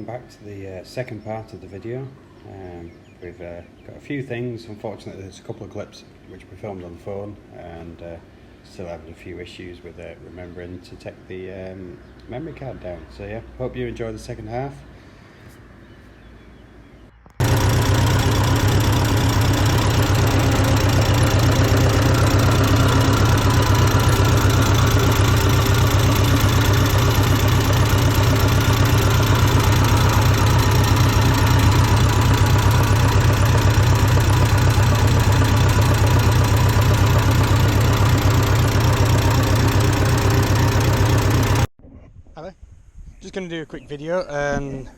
welcome back to the second part of the video. We've got a few things. Unfortunately, there's a couple of clips which we filmed on the phone, and still having a few issues with remembering to take the memory card down. So yeah, hope you enjoy the second half. Just going to do a quick video, and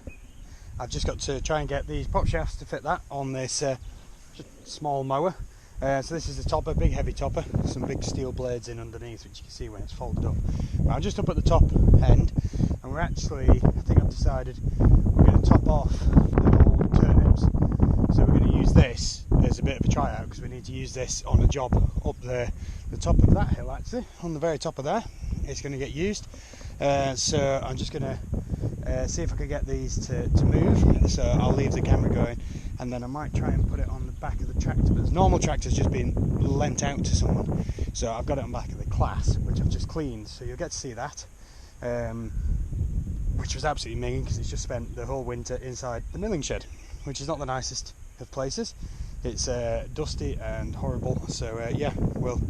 I've just got to try and get these prop shafts to fit that on this small mower. So this is a topper, big heavy topper, some big steel blades in underneath, which you can see when it's folded up. But I'm just up at the top end, and we're actually, I think I've decided we're going to top off the old turnips. So we're going to use this as a bit of a tryout, because we need to use this on a job up the top of that hill, actually, on the very top of there. It's going to get used. So I'm just going to see if I can get these to move. So I'll leave the camera going, and then I might try and put it on the back of the tractor. But the normal tractor's just been lent out to someone, so I've got it on the back of the class, which I've just cleaned, so you'll get to see that, which was absolutely minging because it's just spent the whole winter inside the milling shed, which is not the nicest of places. It's dusty and horrible. So yeah, we'll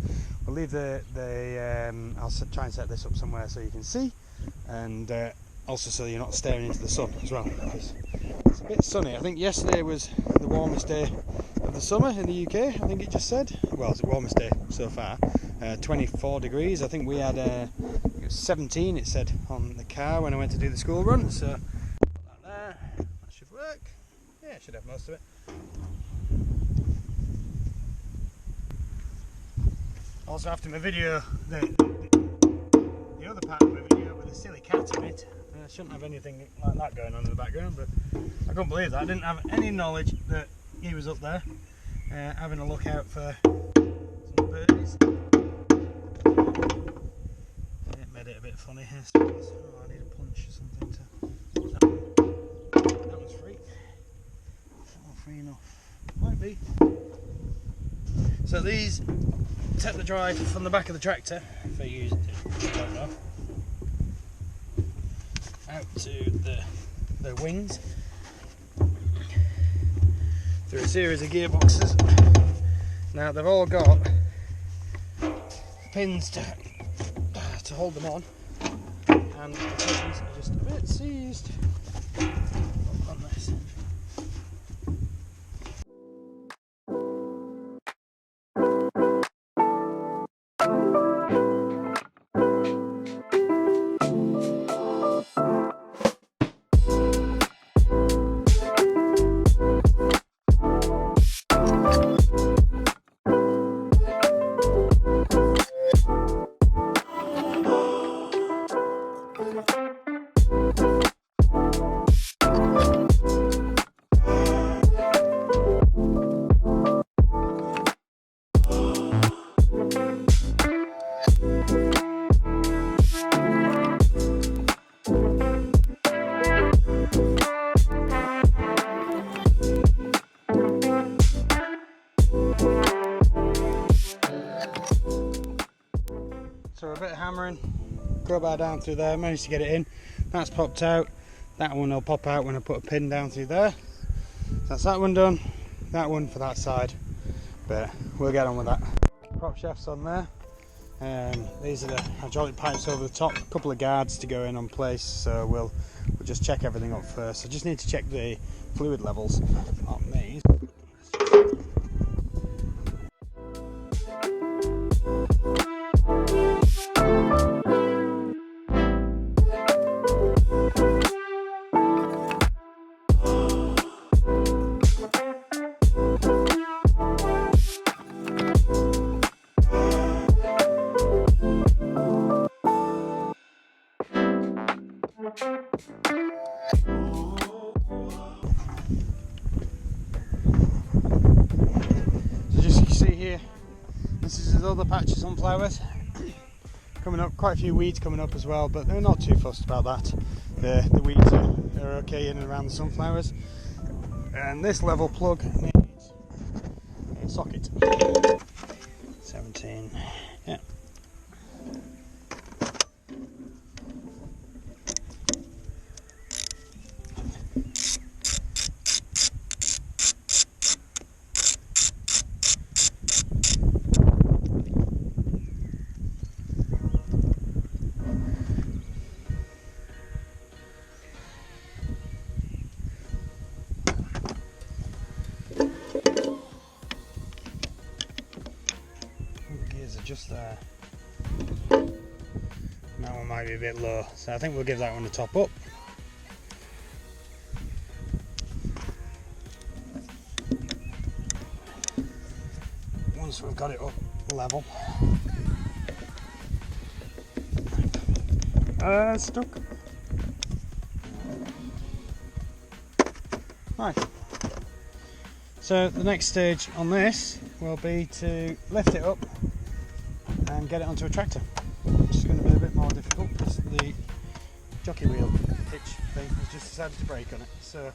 leave I'll try and set this up somewhere so you can see, and also so you're not staring into the sun as well, because it's a bit sunny. I think yesterday was the warmest day of the summer in the UK, I think it just said. Well, it's the warmest day so far, 24 degrees. I think we had it was 17, it said on the car when I went to do the school run. So put that there, that should work. Yeah, it should have most of it. Also, after my video, the other part of my video with the silly cat in it, I shouldn't have anything like that going on in the background, but I couldn't believe that. I didn't have any knowledge that he was up there having a look out for some birdies. It made it a bit funny here. Oh, I need a punch or something to... That was free. Not free enough. Might be. So these take the drive from the back of the tractor, if I use it, I don't know, out to the wings through a series of gearboxes. Now they've all got pins to hold them on, and the pins are just a bit seized on this. So a bit of hammering, crowbar down through there, managed to get it in. That's popped out. That one will pop out when I put a pin down through there. That's that one done. That one for that side, but we'll get on with that. Prop shafts on there. These are the hydraulic pipes over the top. A couple of guards to go in on place. So we'll just check everything up first. I just need to check the fluid levels on these. So just you see here, this is the other patch of sunflowers coming up, quite a few weeds coming up as well, but they're not too fussed about that. the weeds are okay in and around the sunflowers. And this level plug needs a socket. 17, yeah. Gears are just there. That one might be a bit low, so I think we'll give that one a top up. Once we've got it up level. Stuck. Right. So the next stage on this will be to lift it up and get it onto a tractor, which is going to be a bit more difficult because the jockey wheel hitch thing has just decided to break on it, so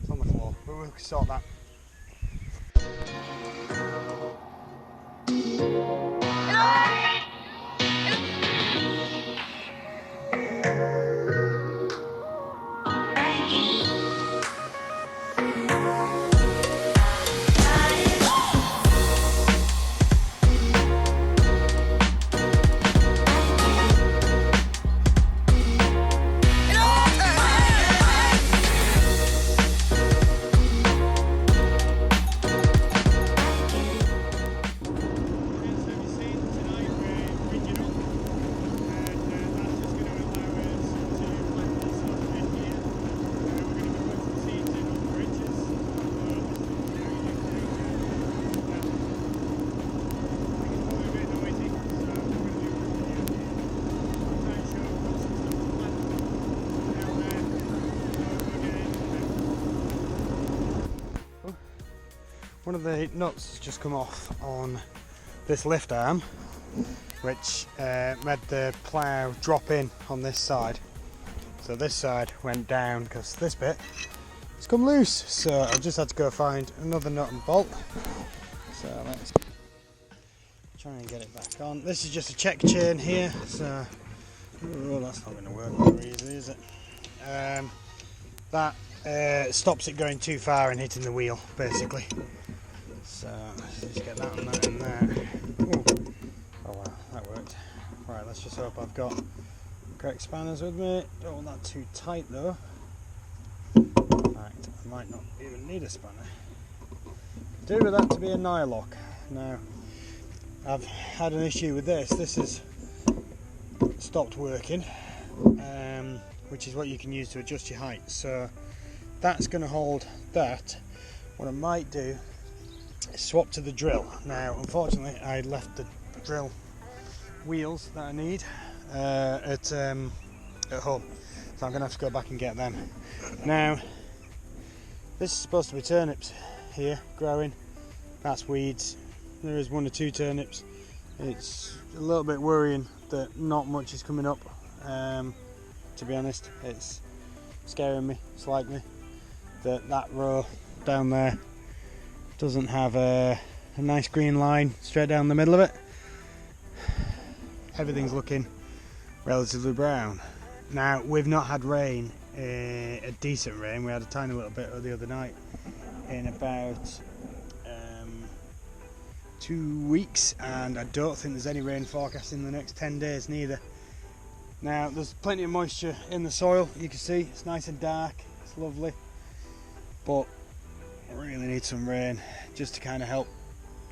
it's on the floor, but we'll sort that. One of the nuts has just come off on this lift arm, which made the plough drop in on this side. So this side went down because this bit has come loose. So I just had to go find another nut and bolt. So let's try and get it back on. This is just a check chain here, so oh, that's not going to work very easily, is it? That stops it going too far and hitting the wheel, basically. So let's just get that and that in there. Ooh. Oh wow, that worked. Right, let's just hope I've got correct spanners with me. Don't want that too tight though. In fact, I might not even need a spanner. Do with that to be a nylock. Now, I've had an issue with this. This has stopped working, which is what you can use to adjust your height. So that's going to hold that. What I might do is swap to the drill. Now, unfortunately, I left the drill wheels that I need at home, so I'm going to have to go back and get them. Now, this is supposed to be turnips here growing. That's weeds. There is 1 or 2 turnips. It's a little bit worrying that not much is coming up. To be honest, it's scaring me slightly that row down there doesn't have a nice green line straight down the middle of it. Everything's looking relatively brown. Now, we've not had rain, a decent rain. We had a tiny little bit the other night in about 2 weeks, and I don't think there's any rain forecast in the next 10 days neither. Now, there's plenty of moisture in the soil. You can see it's nice and dark, it's lovely, but I really need some rain just to kind of help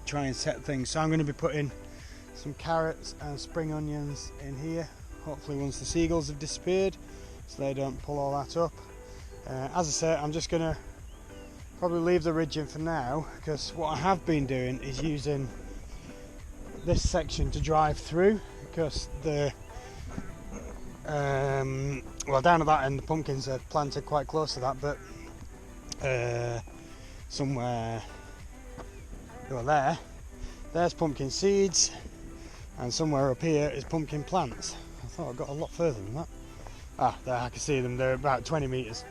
try and set things. So I'm going to be putting some carrots and spring onions in here, hopefully once the seagulls have disappeared, so they don't pull all that up. As I say, I'm just going to probably leave the ridge in for now, because what I have been doing is using this section to drive through, because the well, down at that end the pumpkins are planted quite close to that, but somewhere there's pumpkin seeds, and somewhere up here is pumpkin plants. I thought I got a lot further than that. There, I can see them. They're about 20 metres.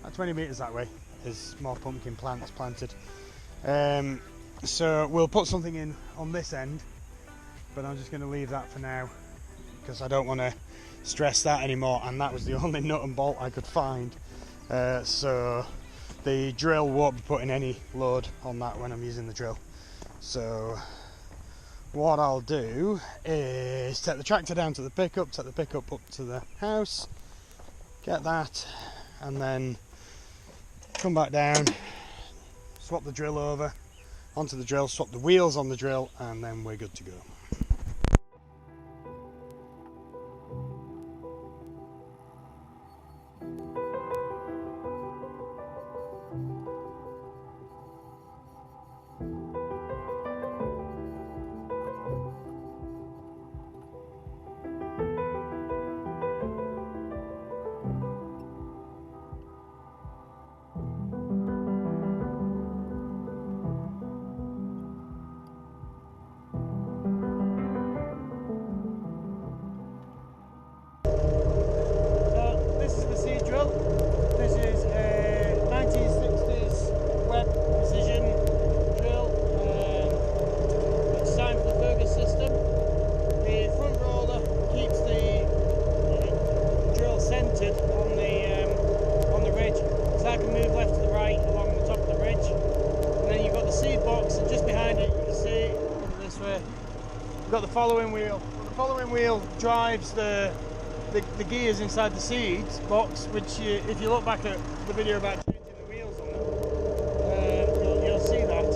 About 20 metres that way. There's more pumpkin plants planted. So we'll put something in on this end, but I'm just going to leave that for now because I don't want to stress that anymore, and that was the only nut and bolt I could find. So the drill won't be putting any load on that when I'm using the drill. So what I'll do is take the tractor down to the pickup, take the pickup up to the house, get that, and then come back down, swap the drill over onto the drill, swap the wheels on the drill, and then we're good to go. We've got the following wheel. The following wheel drives the gears inside the seeds box, which if you look back at the video about changing the wheels on them, you'll see that.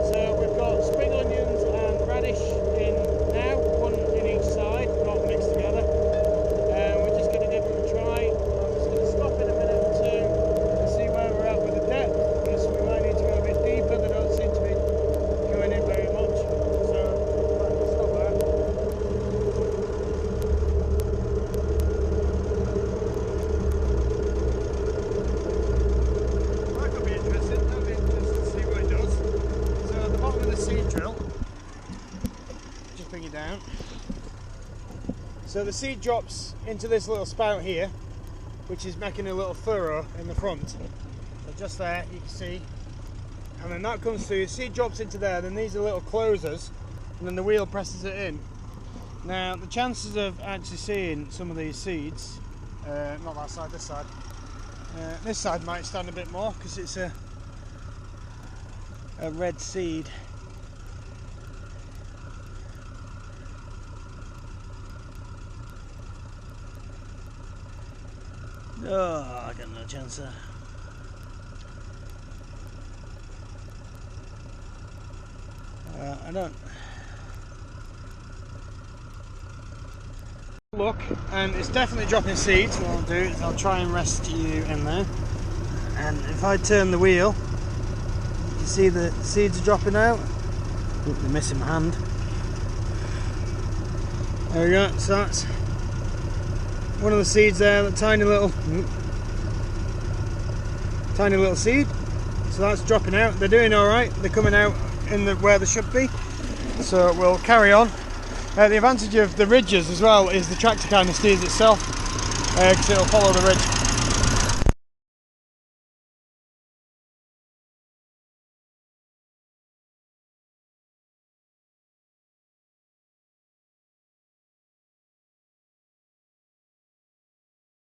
So we've got spring onions and radish in now, one in each side, not mixed together. We're just going to give them a try. I'm just going to stop in a minute or two and see where we're at with the depth, because we might need to go a bit deeper. They don't seem to be going in very much. Down. So the seed drops into this little spout here, which is making a little furrow in the front. So just there, you can see, and then that comes through. Seed drops into there. Then these are little closers, and then the wheel presses it in. Now the chances of actually seeing some of these seeds, not that side, this side. This side might stand a bit more because it's a red seed. Oh, I got no chance there. I don't look, and it's definitely dropping seeds. What I'll do is I'll try and rest you in there, and if I turn the wheel, you can see the seeds are dropping out. Oop, they're missing my hand. There we go. So that's one of the seeds there, the tiny little seed. So that's dropping out. They're doing all right. They're coming out in where they should be. So we'll carry on. The advantage of the ridges as well is the tractor kind of steers itself because it'll follow the ridge.